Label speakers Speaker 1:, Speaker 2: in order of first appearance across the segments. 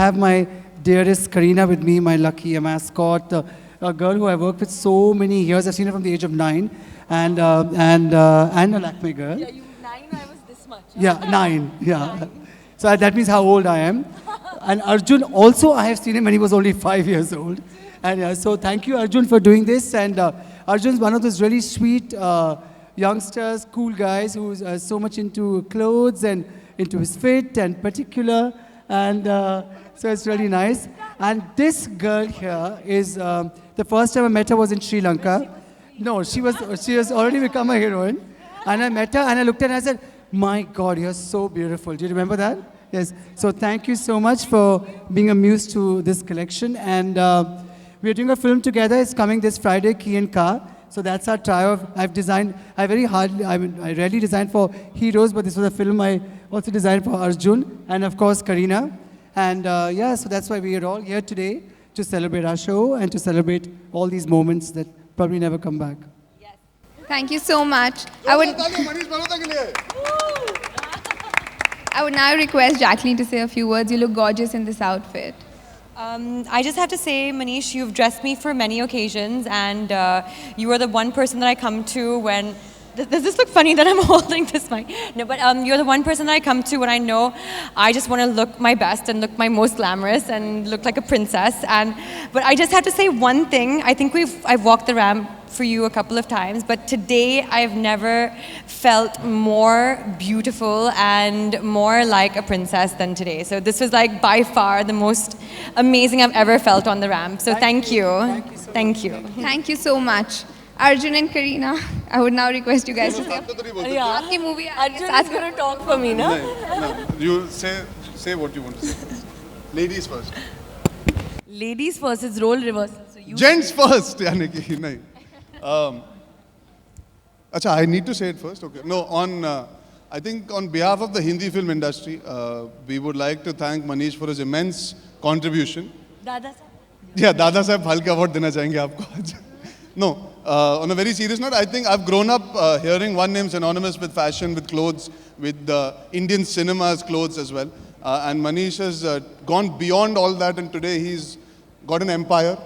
Speaker 1: have my dearest Karina with me, my lucky mascot, a girl who I worked with so many years. I've seen her from the age of 9, and a Lakme girl.
Speaker 2: Yeah, you 9, I was this much.
Speaker 1: Yeah, 9. Yeah. So that means how old I am. And Arjun also, I have seen him when he was only 5 years old. And so thank you, Arjun, for doing this. And Arjun's one of those really sweet youngsters, cool guys who's so much into clothes and into his fit and particular. And so it's really nice. And this girl here is, the first time I met her was in Sri Lanka. No, she has already become a heroine. And I met her and I looked at her and I said, my God, you're so beautiful. Do you remember that? Yes. So thank you so much for being a muse to this collection. And we're doing a film together. It's coming this Friday, Key and Ka. So that's our trio. I rarely design for heroes, but this was a film I also designed for Arjun and of course Karina. And so that's why we are all here today to celebrate our show and to celebrate all these moments that probably never come back.
Speaker 3: Yes. Thank you so much. I would now request Jacqueline to say a few words. You look gorgeous in this outfit.
Speaker 2: I just have to say, Manish, you've dressed me for many occasions, and you are the one person that I come to when... Does this look funny that I'm holding this mic? No, but you're the one person that I come to when I know I just want to look my best and look my most glamorous and look like a princess. But I just have to say one thing. I think I've walked the ramp for you a couple of times, but today I've never felt more beautiful and more like a princess than today. So this was like by far the most amazing I've ever felt on the ramp. So thank you. Thank you.
Speaker 3: Thank you so much. Arjun and Karina, I would now request you guys to say.
Speaker 2: Yeah.
Speaker 3: movie
Speaker 2: Arjun is going to talk for me, no?
Speaker 4: No. You say what you want to say. Ladies first.
Speaker 2: Ladies first, it's role reversal. So you
Speaker 4: Gents first. यानी कि नहीं. Acha, I need to say it first. Okay. No, I think on behalf of the Hindi film industry, we would like to thank Manish for his immense contribution.
Speaker 2: Dada sir.
Speaker 4: Yeah, Dada Saheb Phalke Award देना चाहेंगे आपको आज. No, on a very serious note, I think I've grown up hearing one name synonymous with fashion, with clothes, with Indian cinema's clothes as well. And Manish has gone beyond all that, and today he's got an empire,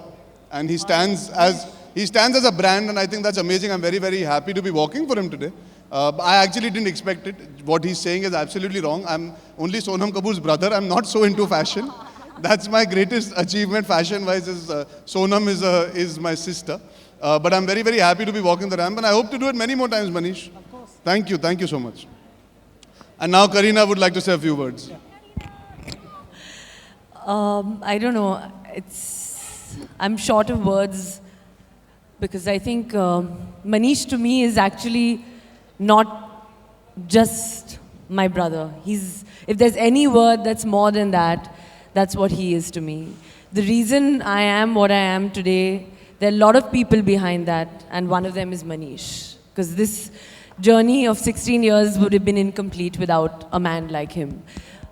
Speaker 4: and he stands as a brand, and I think that's amazing. I'm very, very happy to be working for him today. I actually didn't expect it. What he's saying is absolutely wrong. I'm only Sonam Kapoor's brother. I'm not so into fashion. That's my greatest achievement fashion-wise. Sonam is my sister. But I'm very, very happy to be walking the ramp, and I hope to do it many more times, Manish. Of course. Thank you so much. And now Karina would like to say a few words.
Speaker 2: I don't know. I'm short of words because I think Manish to me is actually not just my brother. If there's any word that's more than that, that's what he is to me. The reason I am what I am today, there are a lot of people behind that, and one of them is Manish. Because this journey of 16 years would have been incomplete without a man like him.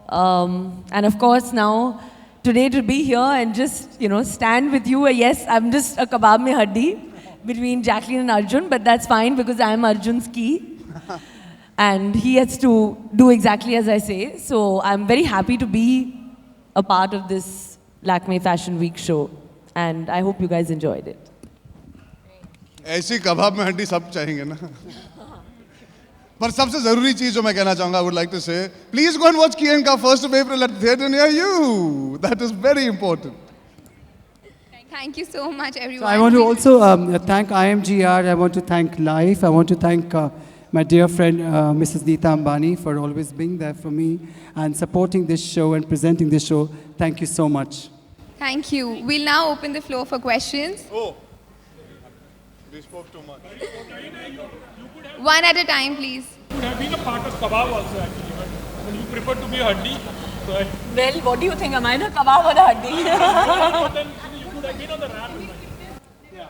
Speaker 2: And of course now, today to be here and just, stand with you. Yes, I'm just a kebab mein haddi between Jacqueline and Arjun, but that's fine because I'm Arjun's key. And he has to do exactly as I say. So I'm very happy to be a part of this Lakme Fashion Week show. And I hope you guys enjoyed it.
Speaker 4: ऐसी कबाब में हड्डी सब चाहेंगे ना. पर सबसे जरूरी चीज जो मैं कहना चाहूंगा, I would like to say, please go and watch Key and Ka 1st of April at the theatre near you. That is very important.
Speaker 3: Thank you so much, everyone.
Speaker 1: So I want to also thank IMGR. I want to thank Life. I want to thank my dear friend Mrs. Neeta Ambani for always being there for me and supporting this show and presenting this show. Thank you so much.
Speaker 3: Thank you. We'll now open the floor for questions.
Speaker 4: Oh, we spoke too much.
Speaker 3: One at a time, please.
Speaker 5: You could have been a part of kebab also actually, but you prefer to be haddi. So
Speaker 2: Well, what do you think? Am I the kebab or the haddi?
Speaker 5: then you could have been on the ramp.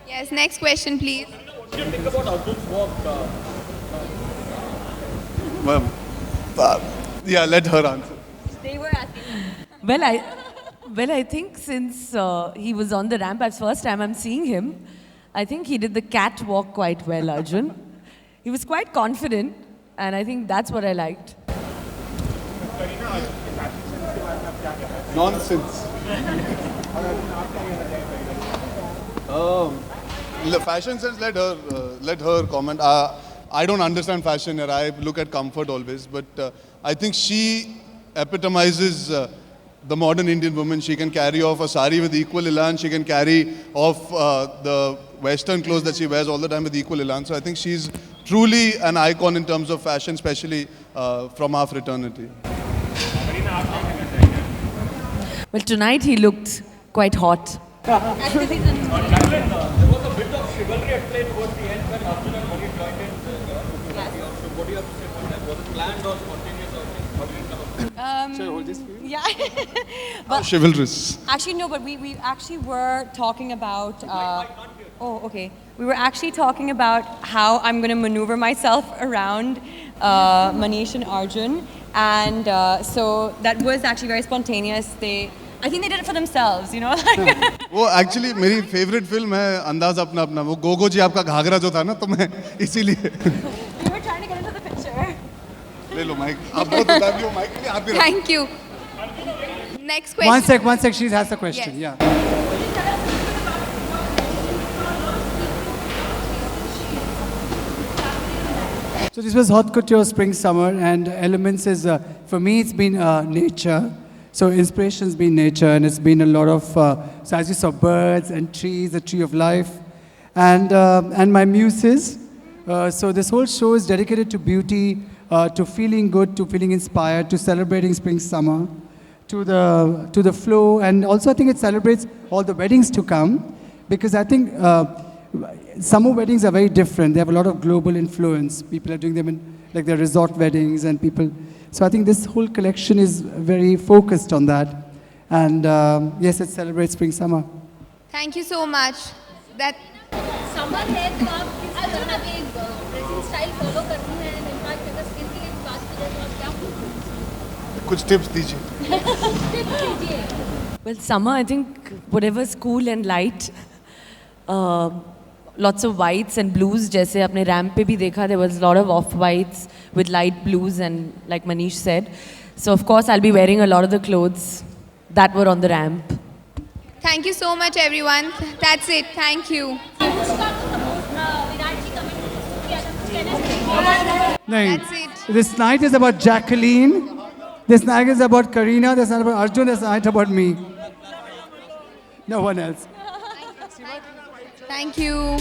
Speaker 3: Yes, next question, please.
Speaker 5: What do you think about Arjun's walk?
Speaker 4: Yeah, let her answer.
Speaker 2: They were asking. Well, I think since he was on the ramp, as first time I'm seeing him, I think he did the cat walk quite well, Arjun. He was quite confident, and I think that's what I liked.
Speaker 4: Nonsense. Fashion sense, let her comment. I don't understand fashion here. I look at comfort always, but I think she epitomizes the modern Indian woman. She can carry off a sari with equal elan. She can carry off the Western clothes that she wears all the time with equal elan. So I think she's truly an icon in terms of fashion, especially from our fraternity.
Speaker 2: Well, tonight he looked quite hot.
Speaker 6: Yeah.
Speaker 4: Chivalrous.
Speaker 6: Actually, no, but we actually were talking about. Oh, okay. We were actually talking about how I'm going to maneuver myself around Manish and Arjun, and so that was actually very spontaneous. I think they did it for themselves, you know.
Speaker 4: वो actually मेरी favourite film है अंदाज अपना अपना. वो गोगो जी आपका घाघरा जो था ना, तो मैं इसीलिए
Speaker 6: We were trying to get into the picture.
Speaker 4: ले लो माइक. आप बहुत बता दियो माइक के लिए आप भी रखो.
Speaker 3: Thank you. Next question.
Speaker 1: One sec. She has a question.
Speaker 3: Yes.
Speaker 1: Yeah. So this was Haute Couture Spring Summer, and Elements is, for me, it's been nature. So inspiration's been nature, and it's been a lot of, so as you saw, birds and trees, the tree of life, and my muses. So this whole show is dedicated to beauty, to feeling good, to feeling inspired, to celebrating spring, summer, to the flow, and also I think it celebrates all the weddings to come, because I think summer weddings are very different. They have a lot of global influence. People are doing them in like their resort weddings, and people. So I think this whole collection is very focused on that, and yes, it celebrates spring, summer.
Speaker 3: Thank you so much. That
Speaker 7: summer है तो आप अगर अभी dressing style follow करनी है in fact अगर skin की बात करें तो आप क्या
Speaker 4: कुछ टिप्स दीजिए.
Speaker 7: टिप्स दीजिए.
Speaker 2: Well, summer, I think whatever's cool and light, lots of whites and blues. जैसे अपने ramp पे भी देखा, there was a lot of off-whites with light blues, and like Manish said. So of course, I'll be wearing a lot of the clothes that were on the ramp.
Speaker 3: Thank you so much, everyone. That's it. Thank you.
Speaker 7: Virat ji comment किया था कुछ कहना चाहिए.
Speaker 3: That's it.
Speaker 1: This night is about Jacqueline. This night is about Karina. This night about Arjun. This night about me. No one else.
Speaker 3: Thank you.